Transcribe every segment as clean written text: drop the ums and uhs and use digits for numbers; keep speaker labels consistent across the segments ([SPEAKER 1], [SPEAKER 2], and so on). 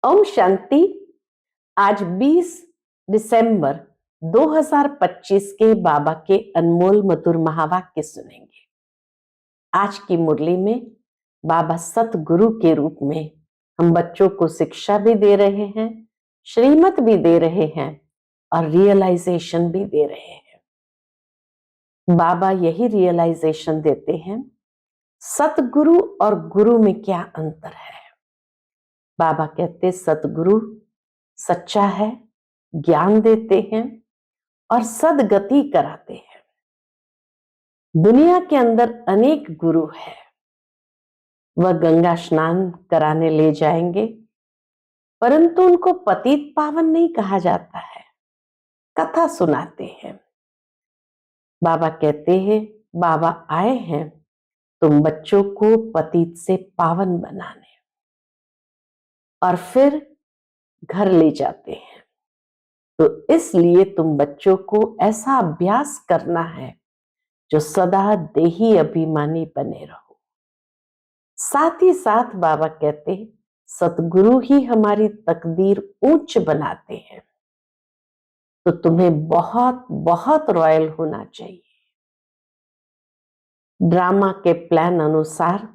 [SPEAKER 1] ओम शांति। आज 20 दिसंबर 2025 के बाबा के अनमोल मधुर महावाक्य सुनेंगे। आज की मुरली में बाबा सतगुरु के रूप में हम बच्चों को शिक्षा भी दे रहे हैं, श्रीमत भी दे रहे हैं और रियलाइजेशन भी दे रहे हैं। बाबा यही रियलाइजेशन देते हैं, सतगुरु और गुरु में क्या अंतर है। बाबा कहते सतगुरु सच्चा है, ज्ञान देते हैं और सदगति कराते हैं। दुनिया के अंदर अनेक गुरु है, वह गंगा स्नान कराने ले जाएंगे, परंतु उनको पतित पावन नहीं कहा जाता है, कथा सुनाते हैं। बाबा कहते हैं बाबा आए हैं तुम बच्चों को पतित से पावन बनाने, और फिर घर ले जाते हैं। तो इसलिए तुम बच्चों को ऐसा अभ्यास करना है जो सदा देही अभिमानी बने रहो। साथ ही साथ बाबा कहते हैं सतगुरु ही हमारी तकदीर ऊंच बनाते हैं, तो तुम्हें बहुत बहुत रॉयल होना चाहिए। ड्रामा के प्लान अनुसार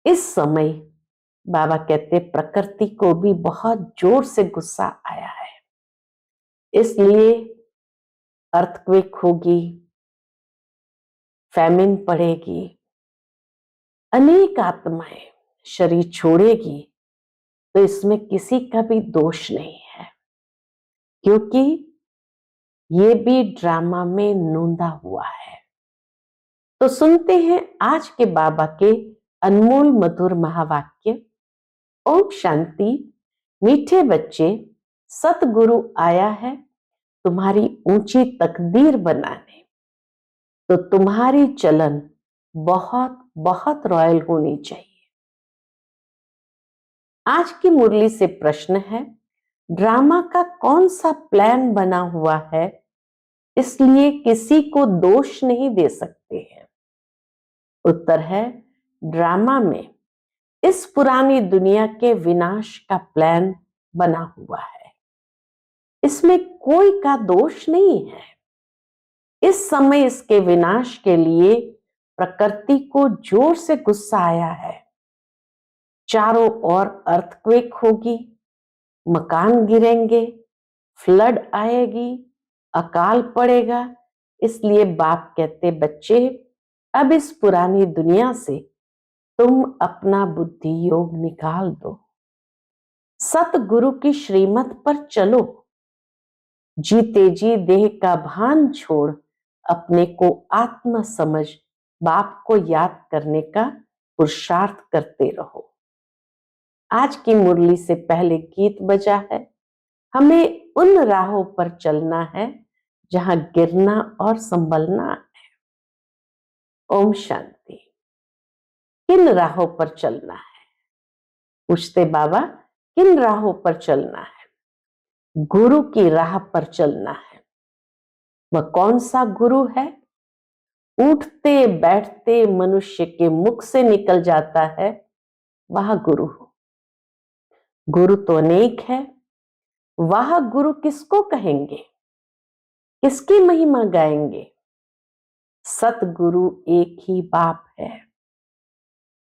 [SPEAKER 1] इस समय बाबा कहते प्रकृति को भी बहुत जोर से गुस्सा आया है, इसलिए अर्थक्वेक होगी, फैमिन पड़ेगी, अनेक आत्माएं शरीर छोड़ेगी। तो इसमें किसी का भी दोष नहीं है, क्योंकि ये भी ड्रामा में नोंदा हुआ है। तो सुनते हैं आज के बाबा के अनमोल मधुर महावाक्य। ओम शांति। मीठे बच्चे, सतगुरु आया है तुम्हारी ऊंची तकदीर बनाने, तो तुम्हारी चलन बहुत बहुत रॉयल होनी चाहिए। आज की मुरली से प्रश्न है, ड्रामा का कौन सा प्लान बना हुआ है, इसलिए किसी को दोष नहीं दे सकते हैं। उत्तर है, ड्रामा में इस पुरानी दुनिया के विनाश का प्लान बना हुआ है, इसमें कोई का दोष नहीं है। इस समय इसके विनाश के लिए प्रकृति को जोर से गुस्सा आया है। चारों ओर अर्थक्वेक होगी, मकान गिरेंगे, फ्लड आएगी, अकाल पड़ेगा। इसलिए बाप कहते बच्चे अब इस पुरानी दुनिया से तुम अपना बुद्धि योग निकाल दो, सतगुरु की श्रीमत पर चलो, जीते जी देह का भान छोड़ अपने को आत्मा समझ बाप को याद करने का पुरुषार्थ करते रहो। आज की मुरली से पहले गीत बजा है, हमें उन राहों पर चलना है जहां गिरना और संभलना है। ओम शांति। किन राहों पर चलना है? पूछते बाबा, किन राहों पर चलना है? गुरु की राह पर चलना है। वह कौन सा गुरु है? उठते बैठते मनुष्य के मुख से निकल जाता है, वह गुरु हो। गुरु तो अनेक है, वह गुरु किसको कहेंगे, किसकी महिमा गाएंगे? सतगुरु एक ही बाप है।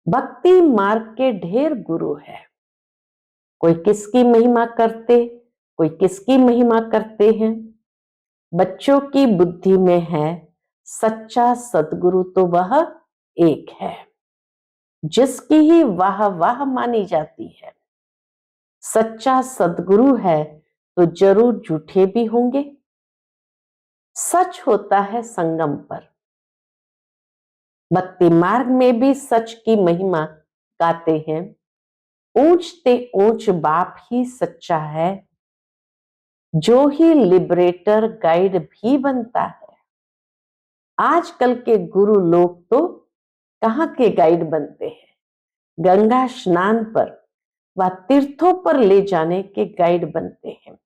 [SPEAKER 1] भक्ति मार्ग के ढेर गुरु है, कोई किसकी महिमा करते, कोई किसकी महिमा करते हैं। बच्चों की बुद्धि में है सच्चा सतगुरु तो वह एक है, जिसकी ही वाह वाह मानी जाती है। सच्चा सतगुरु है तो जरूर झूठे भी होंगे। सच होता है संगम पर। भक्ति मार्ग में भी सच की महिमा गाते हैं। ऊंचते ऊंच बाप ही सच्चा है, जो ही लिबरेटर गाइड भी बनता है। आजकल के गुरु लोग तो कहाँ के गाइड बनते हैं? गंगा स्नान पर व तीर्थों पर ले जाने के गाइड बनते हैं।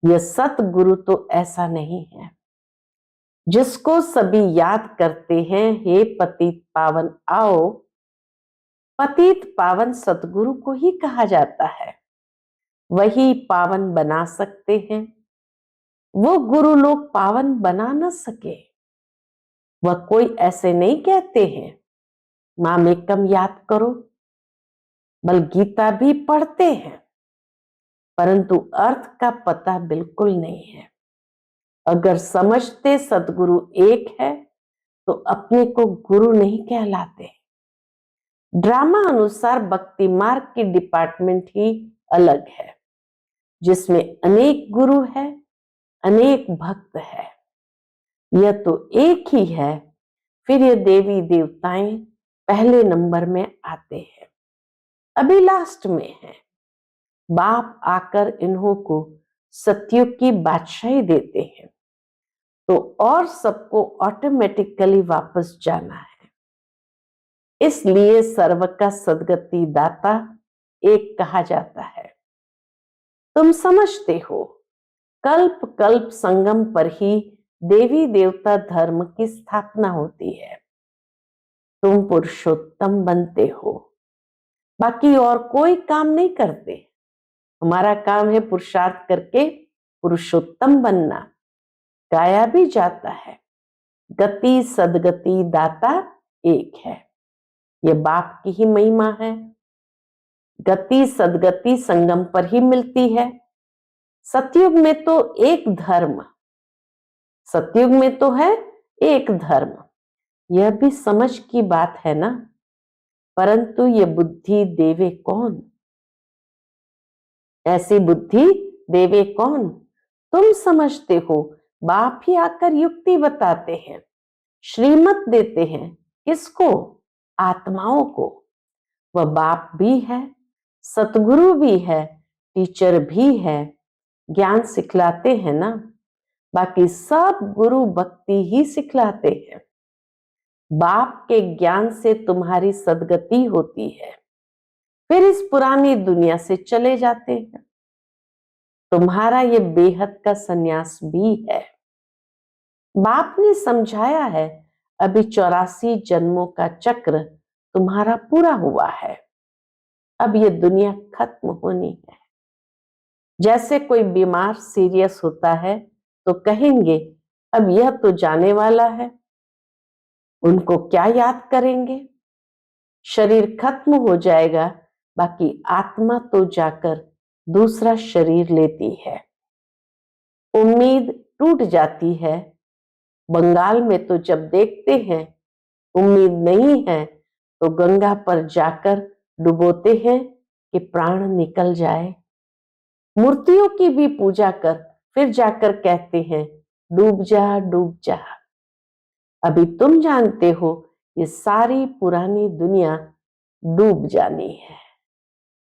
[SPEAKER 1] यह सतगुरु तो ऐसा नहीं है, जिसको सभी याद करते हैं, हे पतित पावन आओ, पतित पावन सतगुरु को ही कहा जाता है। वही पावन बना सकते हैं। वो गुरु लोग पावन बना न सके। वह कोई ऐसे नहीं कहते हैं माम एकम याद करो, बल गीता भी पढ़ते हैं, परंतु अर्थ का पता बिल्कुल नहीं है। अगर समझते सतगुरु एक है तो अपने को गुरु नहीं कहलाते। ड्रामा अनुसार भक्ति मार्ग की डिपार्टमेंट ही अलग है, जिसमें अनेक गुरु है, अनेक भक्त है। यह तो एक ही है, फिर ये देवी देवताएं पहले नंबर में आते हैं, अभी लास्ट में है। बाप आकर इन्हों को सतयुग की बादशाही देते हैं, तो और सबको ऑटोमेटिकली वापस जाना है। इसलिए सर्व का सदगति दाता एक कहा जाता है। तुम समझते हो, कल्प कल्प संगम पर ही देवी देवता धर्म की स्थापना होती है। तुम पुरुषोत्तम बनते हो, बाकी और कोई काम नहीं करते। हमारा काम है पुरुषार्थ करके पुरुषोत्तम बनना। गाया भी जाता है, गति सदगति दाता एक है। ये बाप की ही महिमा है। गति सदगति संगम पर ही मिलती है। सतयुग में तो एक धर्म, सतयुग में तो है एक धर्म। यह भी समझ की बात है ना, परंतु ये बुद्धि देवे कौन? ऐसी बुद्धि देवे कौन? तुम समझते हो, बाप ही आकर युक्ति बताते हैं, श्रीमत देते हैं। किसको? आत्माओं को। वह बाप भी है, सतगुरु भी है, टीचर भी है, ज्ञान सिखलाते हैं ना। बाकी सब गुरु भक्ति ही सिखलाते हैं। बाप के ज्ञान से तुम्हारी सदगति होती है, फिर इस पुरानी दुनिया से चले जाते हैं। तुम्हारा ये बेहद का सन्यास भी है। बाप ने समझाया है, अभी 84 जन्मों का चक्र तुम्हारा पूरा हुआ है। अब ये दुनिया खत्म होनी है। जैसे कोई बीमार सीरियस होता है तो कहेंगे अब यह तो जाने वाला है, उनको क्या याद करेंगे? शरीर खत्म हो जाएगा, बाकी आत्मा तो जाकर दूसरा शरीर लेती है। उम्मीद टूट जाती है। बंगाल में तो जब देखते हैं उम्मीद नहीं है तो गंगा पर जाकर डुबोते हैं कि प्राण निकल जाए। मूर्तियों की भी पूजा कर फिर जाकर कहते हैं डूब जा डूब जा। अभी तुम जानते हो ये सारी पुरानी दुनिया डूब जानी है।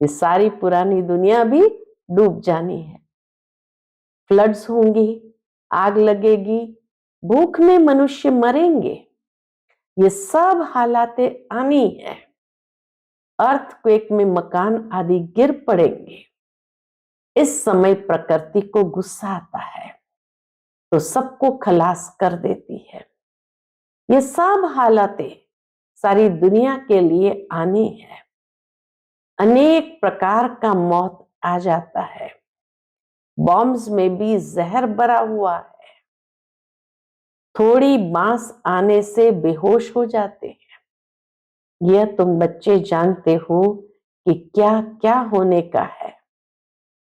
[SPEAKER 1] ये सारी पुरानी दुनिया भी डूब जानी है। फ्लड्स होंगी, आग लगेगी, भूख में मनुष्य मरेंगे। ये सब हालातें आनी है। अर्थक्वेक में मकान आदि गिर पड़ेंगे। इस समय प्रकृति को गुस्सा आता है तो सबको खलास कर देती है। ये सब हालातें सारी दुनिया के लिए आनी है। अनेक प्रकार का मौत आ जाता है। बॉम्ब्स में भी जहर भरा हुआ है। थोड़ी बांस आने से बेहोश हो जाते हैं। यह तुम बच्चे जानते हो कि क्या क्या होने का है।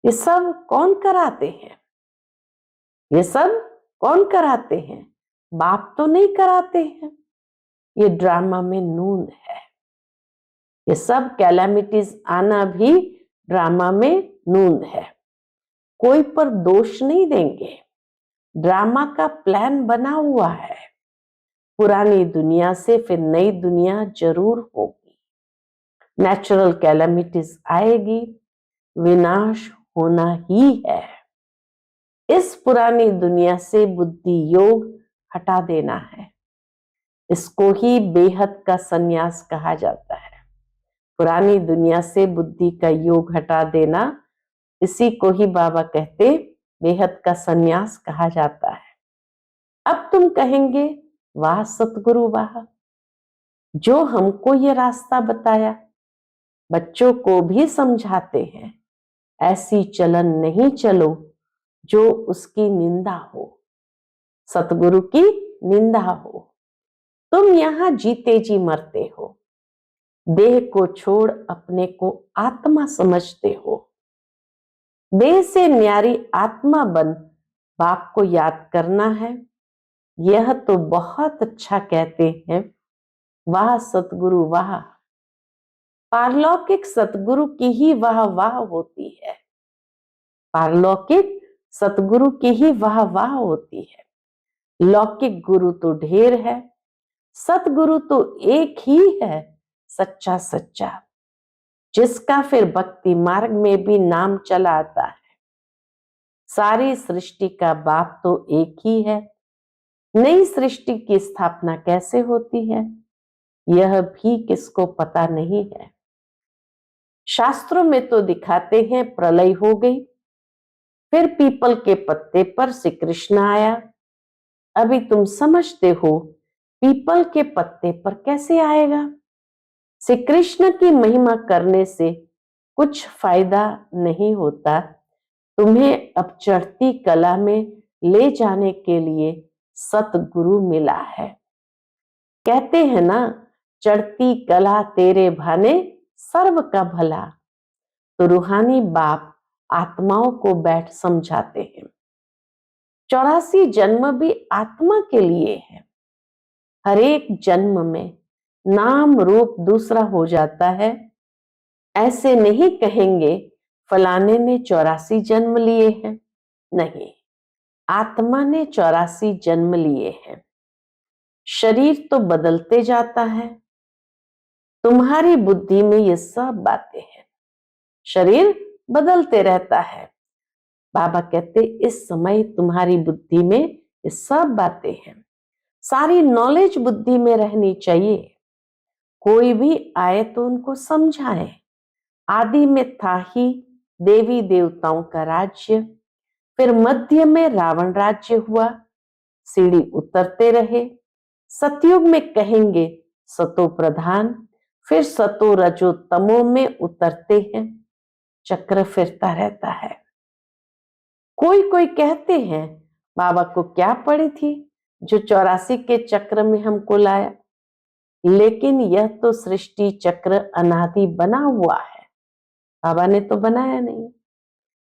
[SPEAKER 1] ये सब कौन कराते हैं? ये सब कौन कराते हैं? बाप तो नहीं कराते हैं। ये ड्रामा में नूंद है। ये सब कैलामिटीज आना भी ड्रामा में नूंद है। कोई पर दोष नहीं देंगे। ड्रामा का प्लान बना हुआ है। पुरानी दुनिया से फिर नई दुनिया जरूर होगी। नेचुरल कैलामिटीज आएगी, विनाश होना ही है। इस पुरानी दुनिया से बुद्धि योग हटा देना है। इसको ही बेहद का सन्यास कहा जाता है। पुरानी दुनिया से बुद्धि का योग हटा देना, इसी को ही बाबा कहते बेहद का सन्यास कहा जाता है। अब तुम कहेंगे वाह सतगुरु वाह, जो हमको ये रास्ता बताया बच्चों को भी समझाते हैं, ऐसी चलन नहीं चलो जो उसकी निंदा हो, सतगुरु की निंदा हो। तुम यहां जीते जी मरते हो, देह को छोड़ अपने को आत्मा समझते हो। देह से न्यारी आत्मा बन बाप को याद करना है, यह तो बहुत अच्छा कहते हैं। वाह सतगुरु वाह, पारलौकिक सतगुरु की ही वाह वाह होती है। पारलौकिक सतगुरु की ही वाह वाह होती है। लौकिक गुरु तो ढेर है, सतगुरु तो एक ही है, सच्चा सच्चा, जिसका फिर भक्ति मार्ग में भी नाम चला आता है। सारी सृष्टि का बाप तो एक ही है, नई सृष्टि की स्थापना कैसे होती है यह भी किसको पता नहीं है। शास्त्रों में तो दिखाते हैं प्रलय हो गई, फिर पीपल के पत्ते पर श्री कृष्ण आया। अभी तुम समझते हो पीपल के पत्ते पर कैसे आएगा। श्री कृष्ण की महिमा करने से कुछ फायदा नहीं होता। तुम्हें अब चढ़ती कला में ले जाने के लिए सतगुरु मिला है। कहते हैं ना, चढ़ती कला तेरे भाने सर्व का भला। तो रूहानी बाप आत्माओं को बैठ समझाते हैं। 84 जन्म भी आत्मा के लिए है। हर एक जन्म में नाम रूप दूसरा हो जाता है। ऐसे नहीं कहेंगे फलाने ने 84 जन्म लिए हैं, नहीं, आत्मा ने 84 जन्म लिए हैं। शरीर तो बदलते जाता है, तुम्हारी बुद्धि में ये सब बातें हैं। शरीर बदलते रहता है। बाबा कहते इस समय तुम्हारी बुद्धि में ये सब बातें हैं। सारी नॉलेज बुद्धि में रहनी चाहिए। कोई भी आए तो उनको समझाए। आदि में था ही देवी देवताओं का राज्य, फिर मध्य में रावण राज्य हुआ, सीढ़ी उतरते रहे। सतयुग में कहेंगे सतो प्रधान, फिर सतो रजो तमो में उतरते हैं। चक्र फिरता रहता है। कोई कोई कहते हैं बाबा को क्या पड़ी थी जो 84 के चक्र में हमको लाया, लेकिन यह तो सृष्टि चक्र अनादि बना हुआ है, बाबा ने तो बनाया नहीं।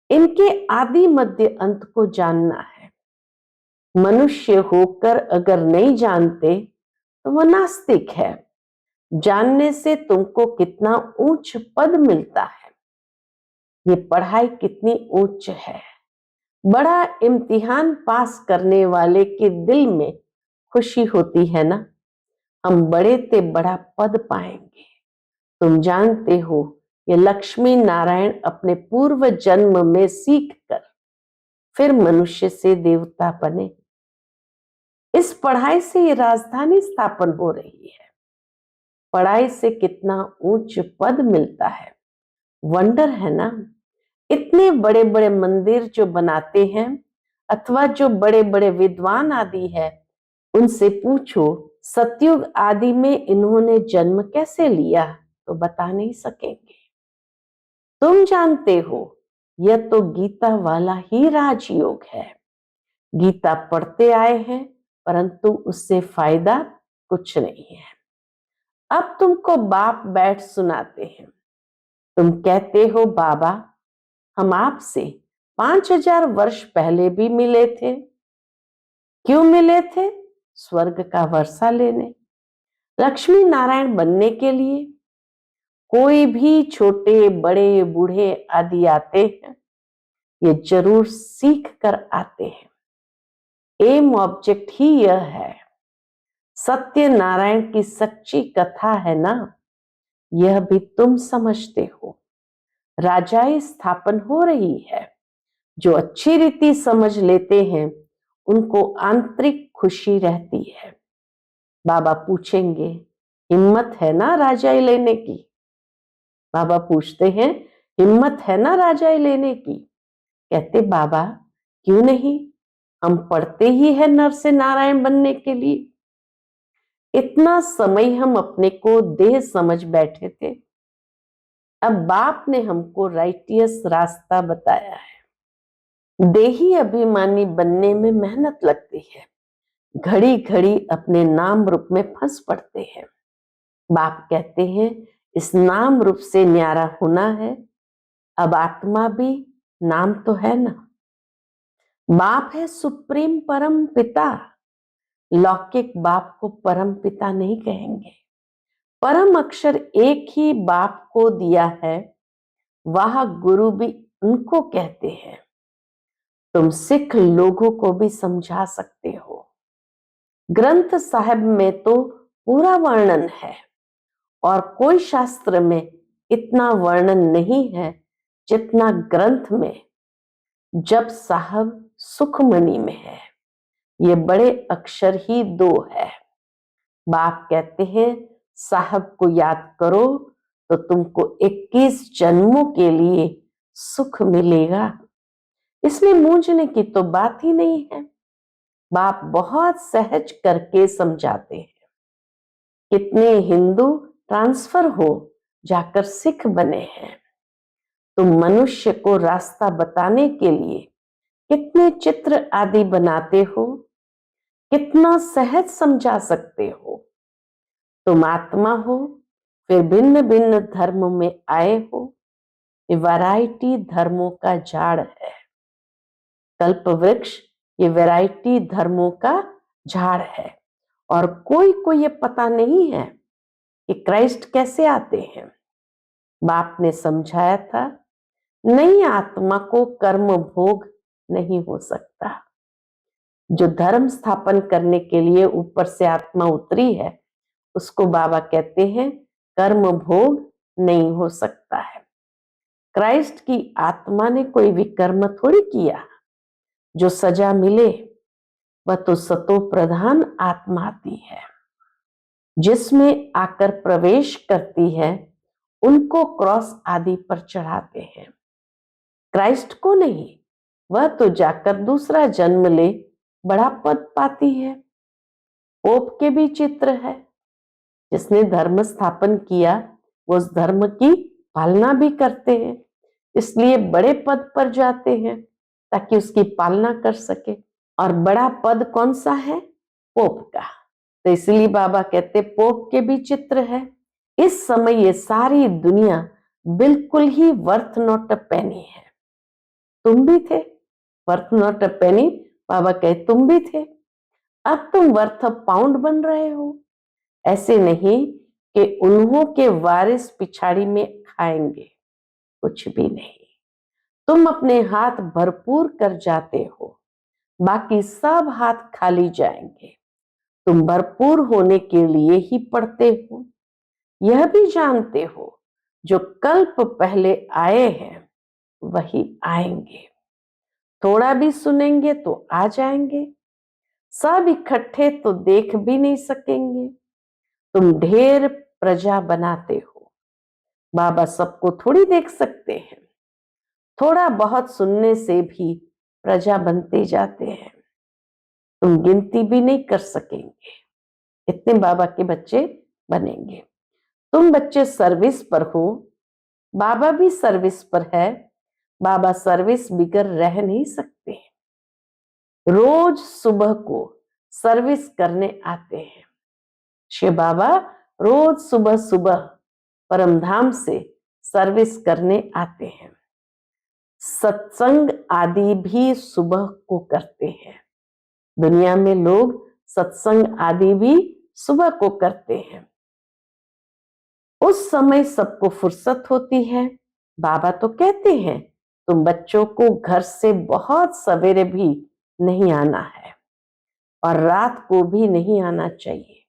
[SPEAKER 1] इनके आदि मध्य अंत को जानना है। मनुष्य होकर अगर नहीं जानते तो वह नास्तिक है। जानने से तुमको कितना ऊंच पद मिलता है। ये पढ़ाई कितनी उच्च है। बड़ा इम्तिहान पास करने वाले के दिल में खुशी होती है ना, हम बड़े ते बड़ा पद पाएंगे। तुम जानते हो ये लक्ष्मी नारायण अपने पूर्व जन्म में सीख कर फिर मनुष्य से देवता बने। इस पढ़ाई से ये राजधानी स्थापन हो रही है। पढ़ाई से कितना ऊंच पद मिलता है, वंडर है ना। इतने बड़े बड़े मंदिर जो बनाते हैं अथवा जो बड़े बड़े विद्वान आदि है, उनसे पूछो सतयुग आदि में इन्होंने जन्म कैसे लिया तो बता नहीं सकेंगे। तुम जानते हो यह तो गीता वाला ही राजयोग है। गीता पढ़ते आए हैं परंतु उससे फायदा कुछ नहीं है। अब तुमको बाप बैठ सुनाते हैं। तुम कहते हो बाबा हम आपसे 5000 वर्ष पहले भी मिले थे। क्यों मिले थे? स्वर्ग का वर्षा लेने, लक्ष्मी नारायण बनने के लिए। कोई भी छोटे बड़े बूढ़े आदि आते हैं, ये जरूर सीख कर आते हैं। एम ऑब्जेक्ट ही यह है। सत्य नारायण की सच्ची कथा है ना, यह भी तुम समझते हो। राजाई स्थापन हो रही है। जो अच्छी रीति समझ लेते हैं उनको आंतरिक खुशी रहती है। बाबा पूछेंगे हिम्मत है ना राजाई लेने की? बाबा पूछते हैं हिम्मत है ना राजाई लेने की? कहते बाबा क्यों नहीं, हम पढ़ते ही है नर से नारायण बनने के लिए। इतना समय हम अपने को देह समझ बैठे थे। अब बाप ने हमको राइटियस रास्ता बताया है। देही अभिमानी बनने में मेहनत लगती है, घड़ी घड़ी अपने नाम रूप में फंस पड़ते हैं। बाप कहते हैं इस नाम रूप से न्यारा होना है। अब आत्मा भी नाम तो है ना। बाप है सुप्रीम परम पिता। लौकिक बाप को परम पिता नहीं कहेंगे। परम अक्षर एक ही बाप को दिया है, वह गुरु भी उनको कहते हैं। तुम सिख लोगों को भी समझा सकते हो। ग्रंथ साहिब में तो पूरा वर्णन है और कोई शास्त्र में इतना वर्णन नहीं है जितना ग्रंथ में जप साहब सुखमणि में है। ये बड़े अक्षर ही दो है। बाप कहते हैं साहब को याद करो तो तुमको 21 जन्मों के लिए सुख मिलेगा। इसमें मूंझने की तो बात ही नहीं है। बाप बहुत सहज करके समझाते हैं। कितने हिंदू ट्रांसफर हो जाकर सिख बने हैं। तुम मनुष्य को रास्ता बताने के लिए कितने चित्र आदि बनाते हो, कितना सहज समझा सकते हो। तुम आत्मा हो, फिर भिन्न भिन्न धर्म में आए हो। ये वैरायटी धर्मों का झाड़ है। कल्प वृक्ष ये वैरायटी धर्मों का झाड़ है। और कोई को ये पता नहीं है कि क्राइस्ट कैसे आते हैं। बाप ने समझाया था नई आत्मा को कर्म भोग नहीं हो सकता। जो धर्म स्थापन करने के लिए ऊपर से आत्मा उतरी है उसको बाबा कहते हैं कर्म भोग नहीं हो सकता है। क्राइस्ट की आत्मा ने कोई विकर्म थोड़ी किया जो सजा मिले। वह तो सतो प्रधान आत्मा आती है, जिसमें आकर प्रवेश करती है उनको क्रॉस आदि पर चढ़ाते हैं, क्राइस्ट को नहीं। वह तो जाकर दूसरा जन्म ले बड़ा पद पाती है। पोप के भी चित्र है। जिसने धर्म स्थापन किया वो उस धर्म की पालना भी करते हैं, इसलिए बड़े पद पर जाते हैं ताकि उसकी पालना कर सके। और बड़ा पद कौन सा है? पोप का। तो इसलिए बाबा कहते पोप के भी चित्र है। इस समय ये सारी दुनिया बिल्कुल ही वर्थ नॉट अ पेनी है। तुम भी थे वर्थ नॉट अ पेनी। बाबा कहे तुम भी थे, अब तुम वर्थ अ पाउंड बन रहे हो। ऐसे नहीं कि उन्हों के वारिस पिछाड़ी में खाएंगे, कुछ भी नहीं। तुम अपने हाथ भरपूर कर जाते हो, बाकी सब हाथ खाली जाएंगे। तुम भरपूर होने के लिए ही पढ़ते हो। यह भी जानते हो जो कल्प पहले आए हैं वही आएंगे। थोड़ा भी सुनेंगे तो आ जाएंगे, सब इकट्ठे तो देख भी नहीं सकेंगे। तुम ढेर प्रजा बनाते हो, बाबा सबको थोड़ी देख सकते हैं। थोड़ा बहुत सुनने से भी प्रजा बनते जाते हैं, तुम गिनती भी नहीं कर सकेंगे इतने बाबा के बच्चे बनेंगे। तुम बच्चे सर्विस पर हो, बाबा भी सर्विस पर है। बाबा सर्विस बिगर रह नहीं सकते। रोज सुबह को सर्विस करने आते हैं। शिव बाबा रोज सुबह सुबह परमधाम से सर्विस करने आते हैं। सत्संग आदि भी सुबह को करते हैं। दुनिया में लोग सत्संग आदि भी सुबह को करते हैं। उस समय सबको फुर्सत होती है। बाबा तो कहते हैं तुम बच्चों को घर से बहुत सवेरे भी नहीं आना है और रात को भी नहीं आना चाहिए,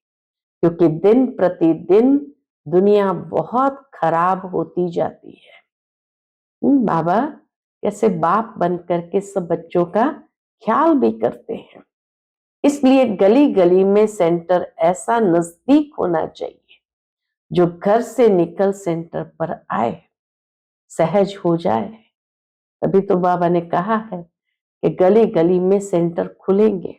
[SPEAKER 1] क्योंकि दिन प्रतिदिन दुनिया बहुत खराब होती जाती है। बाबा कैसे बाप बन करके सब बच्चों का ख्याल भी करते हैं। इसलिए गली गली में सेंटर ऐसा नजदीक होना चाहिए जो घर से निकल सेंटर पर आए, सहज हो जाए। तभी तो बाबा ने कहा है कि गली गली में सेंटर खुलेंगे,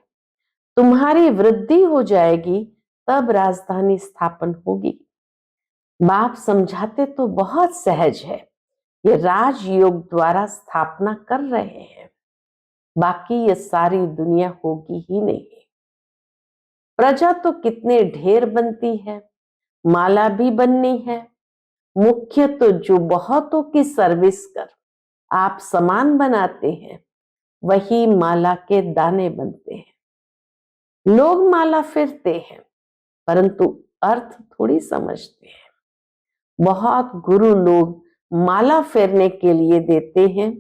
[SPEAKER 1] तुम्हारी वृद्धि हो जाएगी तब राजधानी स्थापन होगी। बाप समझाते तो बहुत सहज है, ये राजयोग द्वारा स्थापना कर रहे हैं, बाकी ये सारी दुनिया होगी ही नहीं। प्रजा तो कितने ढेर बनती है, माला भी बननी है। मुख्य तो जो बहुतों की सर्विस कर आप सामान बनाते हैं, वही माला के दाने बनते हैं। लोग माला फिरते हैं, परंतु अर्थ थोड़ी समझते हैं। बहुत गुरु लोग माला फेरने के लिए देते हैं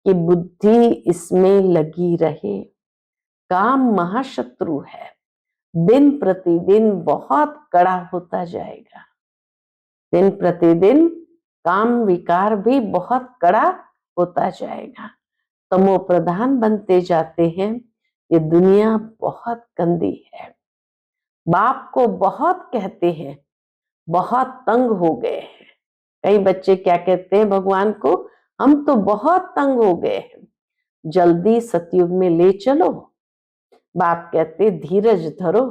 [SPEAKER 1] कि बुद्धि इसमें लगी रहे। काम महाशत्रु है, दिन प्रतिदिन बहुत कड़ा होता जाएगा। दिन प्रतिदिन काम विकार भी बहुत कड़ा होता जाएगा। तमो प्रधान बनते जाते हैं। ये दुनिया बहुत गंदी है। बाप को बहुत कहते हैं, बहुत तंग हो गए हैं। कई बच्चे क्या कहते हैं भगवान को, हम तो बहुत तंग हो गए हैं, जल्दी सतयुग में ले चलो। बाप कहते धीरज धरो,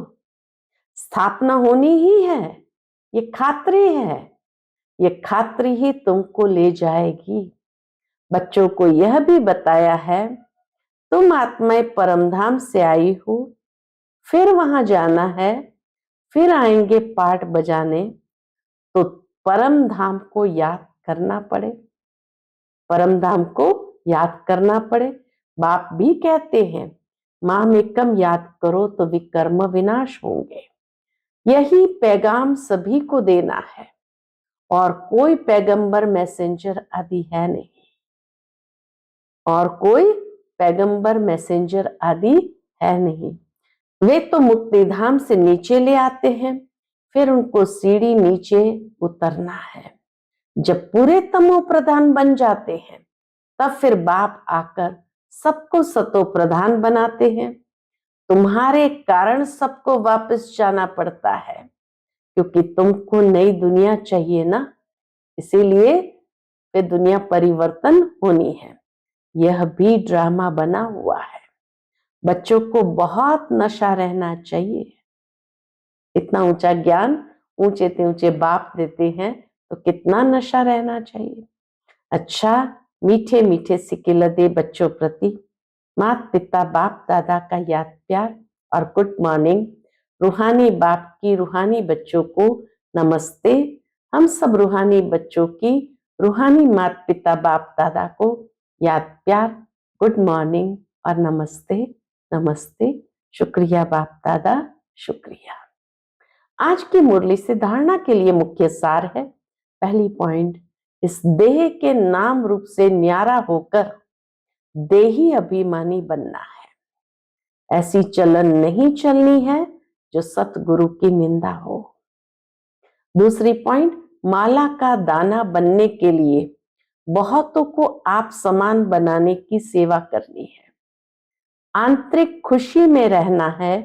[SPEAKER 1] स्थापना होनी ही है, ये खात्री है, ये खात्री ही तुमको ले जाएगी। बच्चों को यह भी बताया है, तुम आत्माएं परमधाम से आई हो, फिर वहां जाना है, फिर आएंगे पाठ बजाने, तो परम धाम को याद करना पड़े, परम धाम को याद करना पड़े। बाप भी कहते हैं, माम एकम याद करो तो विकर्म विनाश होंगे। यही पैगाम सभी को देना है, और कोई पैगंबर मैसेंजर आदि है नहीं, और कोई पैगंबर मैसेंजर आदि है नहीं। वे तो मुक्ति धाम से नीचे ले आते हैं, फिर उनको सीढ़ी नीचे उतरना है। जब पूरे तमो प्रधान बन जाते हैं, तब फिर बाप आकर सबको सतो प्रधान बनाते हैं। तुम्हारे कारण सबको वापस जाना पड़ता है, क्योंकि तुमको नई दुनिया चाहिए ना, इसीलिए वे दुनिया परिवर्तन होनी है। यह भी ड्रामा बना हुआ है। बच्चों को बहुत नशा रहना चाहिए। इतना ऊंचा ज्ञान ऊंचे ते ऊंचे बाप देते हैं, तो कितना नशा रहना चाहिए। अच्छा, मीठे मीठे सिक्के दे बच्चों प्रति माता पिता बाप दादा का याद प्यार और गुड मॉर्निंग। रूहानी बाप की रूहानी बच्चों को नमस्ते। हम सब रूहानी बच्चों की रूहानी माता पिता बाप दादा को याद प्यार, गुड मॉर्निंग और नमस्ते नमस्ते। शुक्रिया बाप दादा, शुक्रिया। आज की मुरली से धारणा के लिए मुख्य सार है, पहली पॉइंट, इस देह के नाम रूप से न्यारा होकर देही अभिमानी बनना है। ऐसी चलन नहीं चलनी है जो सतगुरु की निंदा हो। दूसरी पॉइंट, माला का दाना बनने के लिए बहुतों को आप समान बनाने की सेवा करनी है। आंतरिक खुशी में रहना है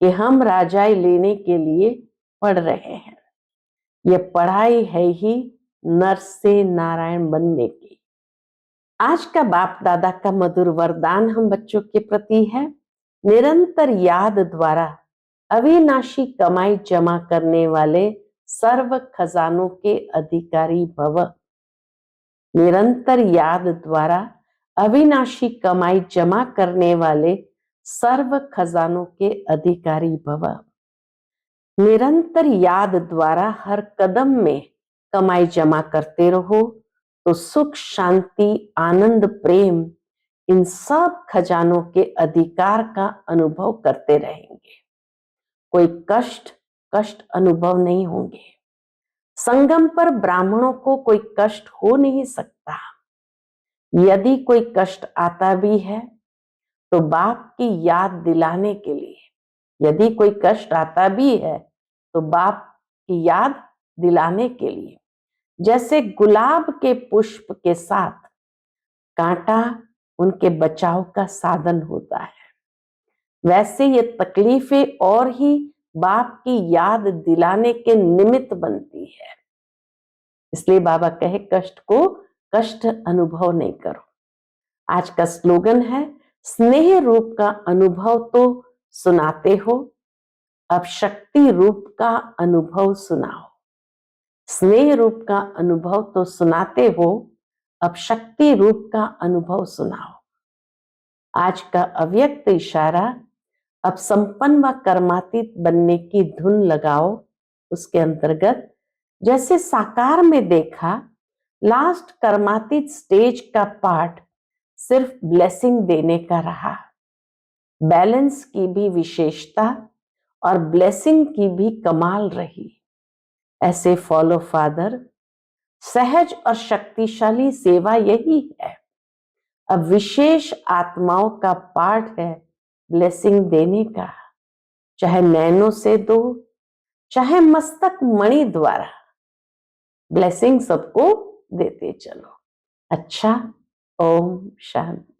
[SPEAKER 1] कि हम राजाई लेने के लिए पढ़ रहे हैं। यह पढ़ाई है ही नर से नारायण बनने की। आज का बाप दादा का मधुर वरदान हम बच्चों के प्रति है, निरंतर याद द्वारा अविनाशी कमाई जमा करने वाले सर्व खजानों के अधिकारी भव। निरंतर याद द्वारा अविनाशी कमाई जमा करने वाले सर्व खजानों के अधिकारी भव। निरंतर याद द्वारा हर कदम में कमाई जमा करते रहो, तो सुख शांति आनंद प्रेम इन सब खजानों के अधिकार का अनुभव करते रहेंगे। कोई कष्ट अनुभव नहीं होंगे। संगम पर ब्राह्मणों को कोई कष्ट हो नहीं सकता। यदि कोई कष्ट आता भी है तो बाप की याद दिलाने के लिए, यदि कोई कष्ट आता भी है तो बाप की याद दिलाने के लिए। जैसे गुलाब के पुष्प के साथ कांटा उनके बचाव का साधन होता है, वैसे ये तकलीफें और ही बाप की याद दिलाने के निमित्त बनती है। इसलिए बाबा कहे कष्ट को कष्ट अनुभव नहीं करो। आज का स्लोगन है, स्नेह रूप का अनुभव तो सुनाते हो, अब शक्ति रूप का अनुभव सुनाओ। स्नेह रूप का अनुभव तो सुनाते हो, अब शक्ति रूप का अनुभव सुनाओ। आज का अव्यक्त इशारा, अब संपन्न व कर्मातीत बनने की धुन लगाओ। उसके अंतर्गत जैसे साकार में देखा, लास्ट कर्मातीत स्टेज का पार्ट सिर्फ ब्लेसिंग देने का रहा। बैलेंस की भी विशेषता और ब्लेसिंग की भी कमाल रही। ऐसे फॉलो फादर, सहज और शक्तिशाली सेवा यही है। अब विशेष आत्माओं का पार्ट है ब्लेसिंग देने का, चाहे नैनों से दो, चाहे मस्तक मणि द्वारा। ब्लेसिंग सबको देते चलो। अच्छा, ओम शांति।